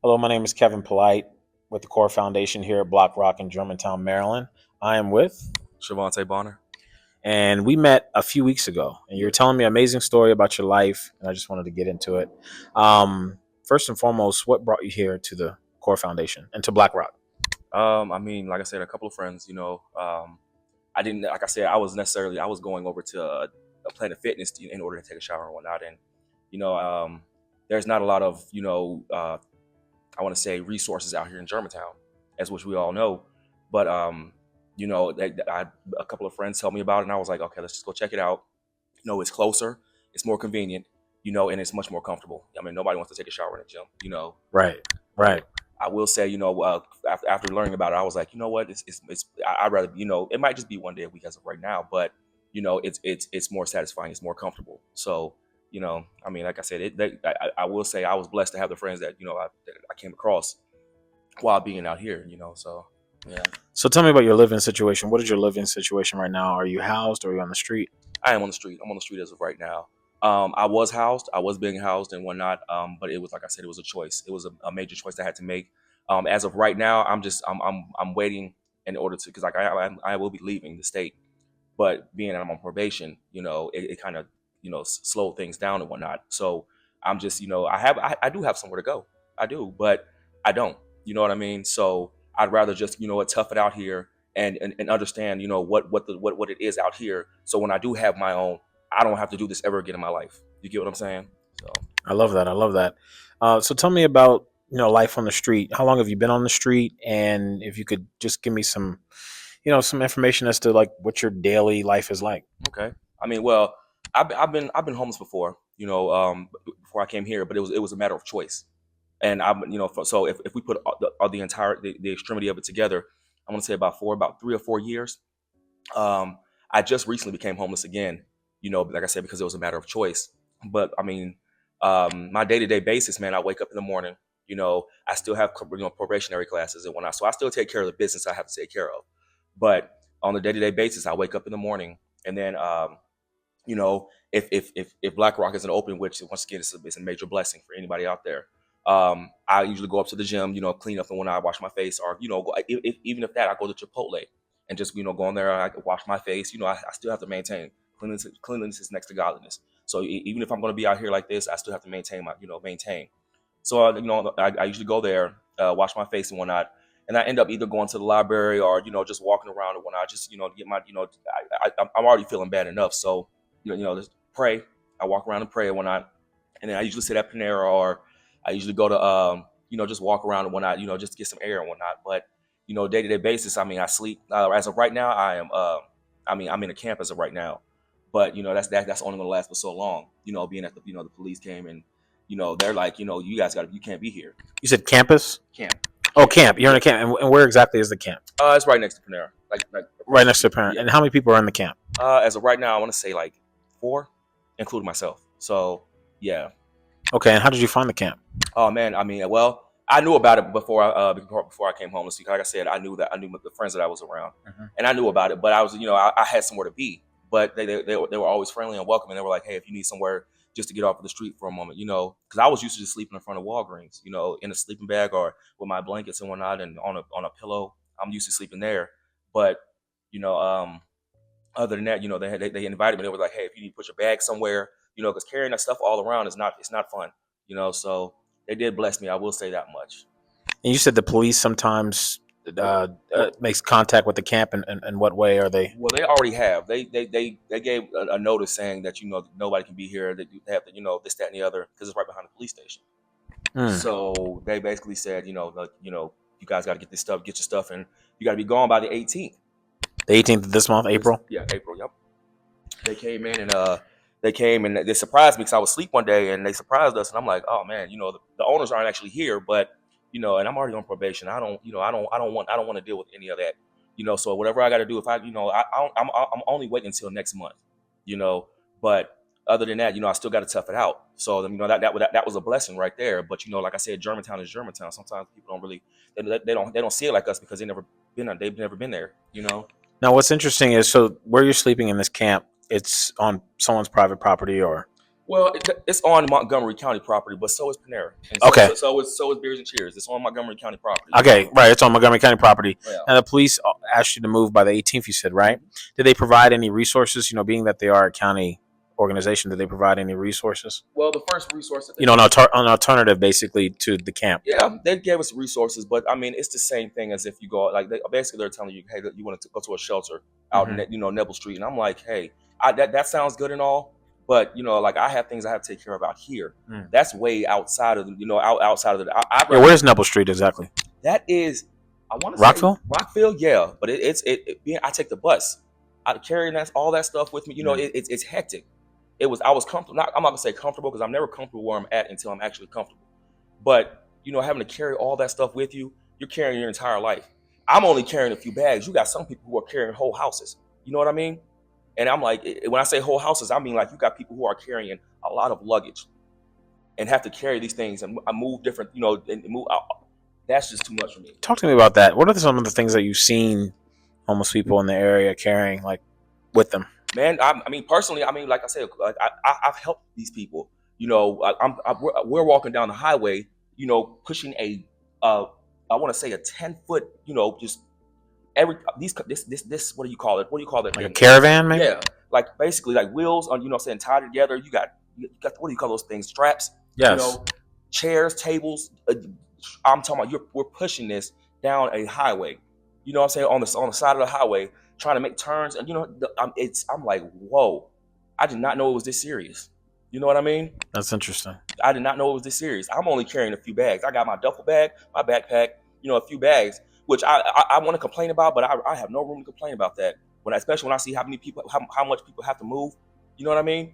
Hello, my name is Kevin Polite with the Core Foundation here at Block Rock in Germantown, Maryland. I am with, Jevonte Bonner. and we met a few weeks ago, and you were telling me an amazing story about your life, and I just wanted to get into it. First and foremost, what brought you here to the Core Foundation and to Black Rock? Like I said, a couple of friends. I didn't, like I said, I was going over to a Planet Fitness in order to take a shower and whatnot, and you know, um, there's not a lot of I want to say resources out here in Germantown, as which we all know. But a couple of friends told me about it, and I was like, okay, let's just go check it out. It's closer, it's more convenient, and it's much more comfortable. I mean, nobody wants to take a shower in a gym, Right, But right. I will say, after learning about it, I was like, you know what, I'd rather, it might just be one day a week as of right now, but it's more satisfying, it's more comfortable. So, I mean, like I said, I will say I was blessed to have the friends that I came across while being out here. So yeah, So tell me about your living situation. What is your living situation right now? Are you housed or are you on the street? I am on the street. I'm on the street as of right now. I was being housed and whatnot, but it was like I said, it was a choice. It was a major choice I had to make. As of right now, I'm waiting in order to because I will be leaving the state, but being that I'm on probation, it kind of slowed things down and whatnot. So I'm just I do have somewhere to go. I do, but I don't. You know what I mean? So I'd rather just tough it out here and understand what it is out here. So when I do have my own, I don't have to do this ever again in my life. You get what I'm saying? So I love that. I love that. So tell me about life on the street. How long have you been on the street? And if you could just give me some some information as to like what your daily life is like. okay. I mean, well, I've been homeless before. Before I came here, but it was a matter of choice. And so if we put all the entire the extremity of it together, I'm gonna say about 3 or 4 years. I just recently became homeless again. Like I said, because it was a matter of choice. But I mean, my day to day basis, man, I wake up in the morning. I still have probationary classes and whatnot, so I still take care of the business I have to take care of. But on the day to day basis, I wake up in the morning, and then if BlackRock isn't open, which once again is a major blessing for anybody out there. I usually go up to the gym, clean up and when I wash my face, or even if that, I go to Chipotle and just go in there. I wash my face. I still have to maintain cleanliness. Cleanliness is next to godliness. So even if I'm going to be out here like this, I still have to maintain. So I usually go there, wash my face and whatnot, and I end up either going to the library or just walking around and whatnot, just to get my I'm already feeling bad enough, so just pray. I walk around and pray and whatnot, and then I usually sit at Panera or I usually go to just walk around and whatnot, just to get some air and whatnot. But day to day basis, I mean, I sleep. As of right now, I am. I'm in a camp as of right now, but that's only going to last for so long. Being that the police came and they're like, you can't be here. You said campus? Camp, Oh, camp. camp. You're in Yeah. a camp, and where exactly is the camp? It's right next to Panera, like Right across the next to the street. parent. Yeah. And how many people are in the camp? As of right now, I want to say like four, including myself. So yeah. Okay, and how did you find the camp? Oh man, I mean, well, I knew about it before I came homeless. Because like I said, I knew the friends that I was around, Mhm. and I knew about it. But I was, I had somewhere to be. But they were always friendly and welcoming. They were like, hey, if you need somewhere just to get off of the street for a moment, because I was used to just sleeping in front of Walgreens, in a sleeping bag or with my blankets and whatnot, and on a pillow. I'm used to sleeping there. But you know, other than that, they invited me. They were like, hey, if you need to put your bag somewhere, because carrying that stuff all around is not it's not fun. So they did bless me. I will say that much. And you said the police sometimes Well, makes contact with the camp, and what way are they? well, they already have. They gave a notice saying that nobody can be here. That you have to this that and the other because it's right behind the police station. Hmm. So they basically said you guys got to get your stuff, and you got to be gone by the 18th. The 18th of this month, April. Yeah, April. Yep. They came in and they surprised me because I was asleep one day and they surprised us and I'm like, oh man, the owners aren't actually here, but and I'm already on probation. I don't want to deal with any of that, So whatever I got to do, if I'm only waiting until next month, you know. But other than that, I still got to tough it out. So that was a blessing right there. But like I said, Germantown is Germantown. Sometimes people don't really they don't see it like us because they've never been there, Now, what's interesting is so where you're sleeping in this camp, it's on someone's private property, or Well, it's on Montgomery County property, but so is Panera, and so Okay. so, so is Beers and Cheers. It's on Montgomery County property. Okay, right. It's on Montgomery County property. Yeah. And the police asked you to move by the 18th, you said, right? Did they provide any resources? Being that they are a county organization, did they provide any resources? Well, the first resource that An alternative basically to the camp. yeah, they gave us resources, but I mean, it's the same thing as if you go like basically they're telling you, hey, you want to go to a shelter out in Neville Street, and I'm like, hey, that sounds good and all, but like I have things I have to take care of out here. That's way outside of outside of the. Yeah, where's Neville Street exactly? That is, I want to Rockville. say Rockville, yeah, but I take the bus, I carrying all that stuff with me. It's hectic. I was comfortable. I'm not gonna say comfortable because I'm never comfortable where I'm at until I'm actually comfortable. But having to carry all that stuff with you, you're carrying your entire life. I'm only carrying a few bags. You got some people who are carrying whole houses. You know what I mean? And I'm like, when I say whole houses, I mean like you got people who are carrying a lot of luggage and have to carry these things and move different, and move out. That's just too much for me. Talk to me about that. What are some of the things that you've seen homeless people in the area carrying, like, with them? Man, I mean, personally, I mean, like I said, I've helped these people. We're walking down the highway, pushing I want to say a 10-foot, just this. What do you call it? What do you call it? Like a caravan, maybe? Yeah, like basically like wheels on, saying tied together. You got what do you call those things? Straps. Yes. Chairs, tables. I'm talking about we're pushing this down a highway. You know what I'm saying, on the side of the highway, trying to make turns, and I'm like, whoa, I did not know it was this serious. You know what I mean? That's interesting. I did not know it was this serious. I'm only carrying a few bags. I got my duffel bag, my backpack, a few bags, which I want to complain about, but I have no room to complain about that. Especially when I see how many people, how much people have to move. You know what I mean?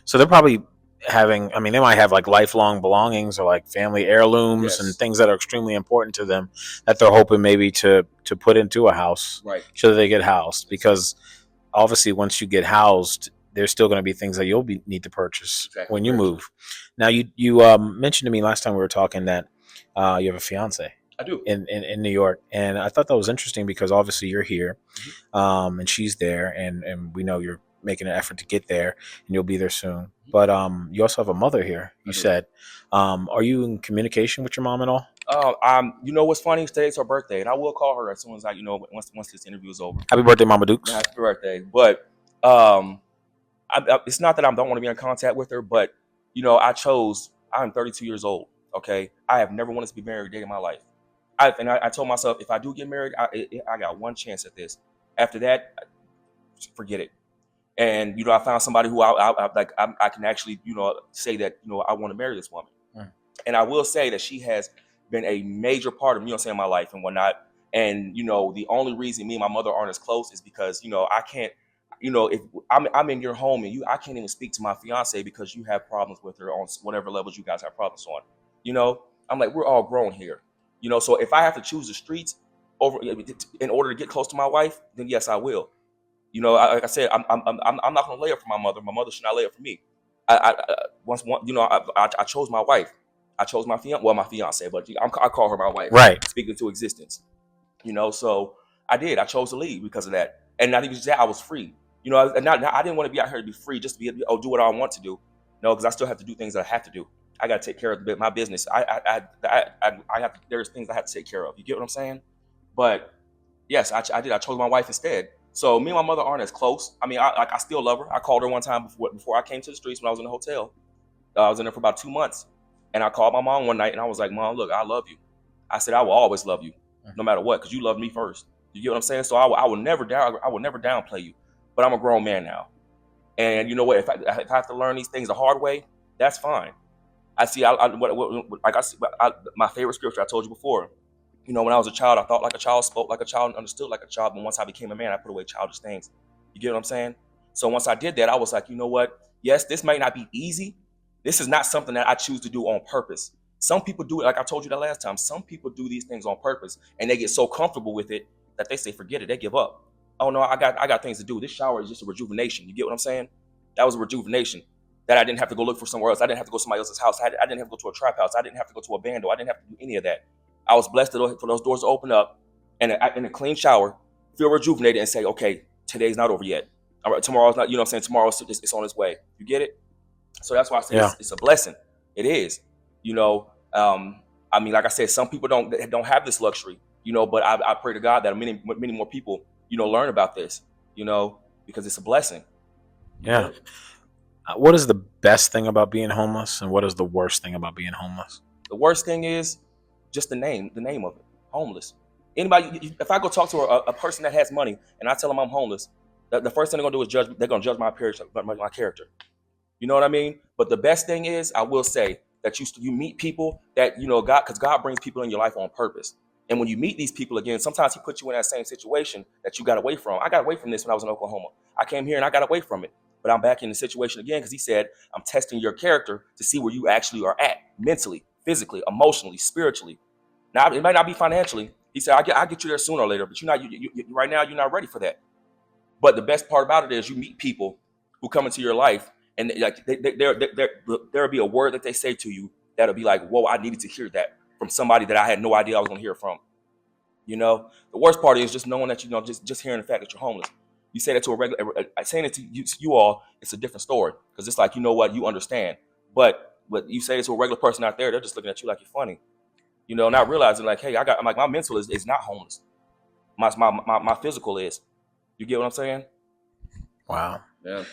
So they're probably having, they might have like lifelong belongings or like family heirlooms and things that are extremely important to them that they're hoping maybe to put into a house, right? So that they get housed, because obviously once you get housed, there's still going to be things that you'll need to purchase when you move. Now you mentioned to me last time we were talking that you have a fiance. I do. In New York, and I thought that was interesting because obviously you're here, and she's there, and we know you're making an effort to get there, and you'll be there soon. But you also have a mother here. You said, are you in communication with your mom at all? What's funny? Today's her birthday, and I will call her as soon as once this interview is over. Happy birthday, Mama Dukes. Happy birthday. But it's not that I don't want to be in contact with her, but I'm 32 years old. Okay, I have never wanted to be married a day in my life. I told myself, if I do get married, I got one chance at this. After that, forget it. And I found somebody who I can actually say that I want to marry this woman. And I will say that she has been a major part of my life and whatnot. And the only reason me and my mother aren't as close is because I can't, if I'm in your home and I can't even speak to my fiance because you have problems with her on whatever levels you guys have problems on. I'm like, we're all grown here. So if I have to choose the streets in order to get close to my wife, then yes, I will. Like I said, I'm not going to lay up for my mother. My mother should not lay up for me. I chose my wife. I chose my fiance, but I call her my wife. Right. Speaking into existence. So I did. I chose to leave because of that. And not even just that, I was free. I didn't want to be out here to be free just to be do what I want to do. No, because I still have to do things that I have to do. I got to take care of my business. I have to, there's things I have to take care of. You get what I'm saying? But yes, I did. I chose my wife instead. So me and my mother aren't as close. I mean, I still love her. I called her one time before I came to the streets when I was in the hotel. I was in there for about 2 months, and I called my mom one night and I was like, Mom, look, I love you. I said I will always love you, no matter what, because you loved me first. You get what I'm saying? So I will never downplay you. But I'm a grown man now, and you know what? If I have to learn these things the hard way, that's fine. I see. My favorite scripture I told you before. When I was a child, I thought like a child, spoke like a child, and understood like a child. But once I became a man, I put away childish things. You get what I'm saying? So once I did that, I was like, you know what? Yes, this might not be easy. This is not something that I choose to do on purpose. Some people do it, like I told you that last time. Some people do these things on purpose, and they get so comfortable with it that they say, forget it. They give up. Oh no, I got things to do. This shower is just a rejuvenation. You get what I'm saying? That was a rejuvenation. That I didn't have to go look for somewhere else. I didn't have to go to somebody else's house. I didn't have to go to a trap house. I didn't have to go to a bando. I didn't have to do any of that. I was blessed for those doors to open up and in a clean shower, feel rejuvenated and say, okay, today's not over yet. All right, tomorrow's not, Tomorrow's it's on its way. You get it? So that's why I say Yeah. it's a blessing. It is, you know. I mean, like I said, some people don't have this luxury, you know. But I pray to God that many more people, you know, learn about this, you know, because it's a blessing. Yeah. What is the best thing about being homeless, and what is the worst thing about being homeless? The worst thing is just the name of it, homeless. Anybody, if I go talk to a person that has money and I tell them I'm homeless, the first thing they're gonna do is judge. They're gonna judge my appearance, my character. You know what I mean? But the best thing is, I will say that you meet people that you know God, because God brings people in your life on purpose. And when you meet these people again, sometimes He puts you in that same situation that you got away from. I got away from this when I was in Oklahoma. I came here and I got away from it, but I'm back in the situation again because He said I'm testing your character to see where you actually are at mentally, physically, emotionally, spiritually. Now it might not be financially. He said I get you there sooner or later, but you're not. Right now you're not ready for that. But the best part about it is you meet people who come into your life, and there'll be a word that they say to you that'll be like, "Whoa, I needed to hear that from somebody that I had no idea I was going to hear from." You know, the worst part is just knowing that you know, just hearing the fact that you're homeless. You say that to a regular, saying it to you all, it's a different story because it's like you know what you understand, but you say it to a regular person out there, they're just looking at you like you're funny. You know, not realizing like, hey, I'm like my mental is not homeless. My physical is. You get what I'm saying? Wow. Yeah.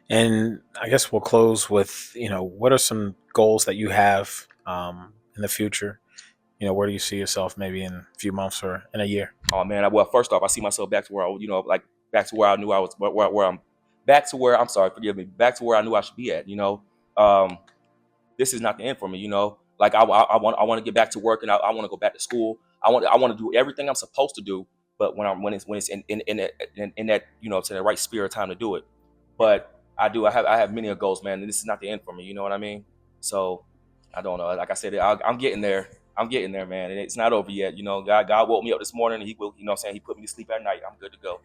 And I guess we'll close with, what are some goals that you have in the future? Where do you see yourself maybe in a few months or in a year? Oh man, well, first off, I see myself back to where like back to where I knew I was, where I'm back to where I'm sorry, forgive me, back to where I knew I should be at. Um, this is not the end for me. Like I want to get back to work and I want to go back to school. I want to do everything I'm supposed to do, but when it's in that it's in the right spirit time to do it. But I have many goals, man, and this is not the end for me. You know what I mean? So I don't know. Like I said, I'm getting there. I'm getting there, man, and it's not over yet. God woke me up this morning, and He will. What I'm saying, He put me to sleep at night. I'm good to go.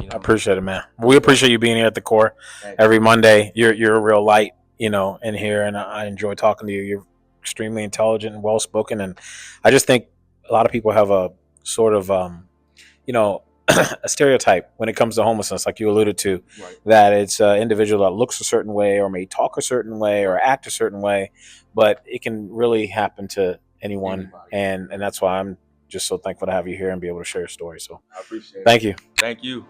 I appreciate it, man. We appreciate you being here at the core every Monday. You're a real light, in here, and I enjoy talking to you. You're extremely intelligent and well spoken, and I just think a lot of people have a sort of a stereotype when it comes to homelessness, like you alluded to, Right. that it's an individual that looks a certain way or may talk a certain way or act a certain way, but it can really happen to anyone, and that's why I'm just so thankful to have you here and be able to share your story. So I appreciate it. thank you. Thank you.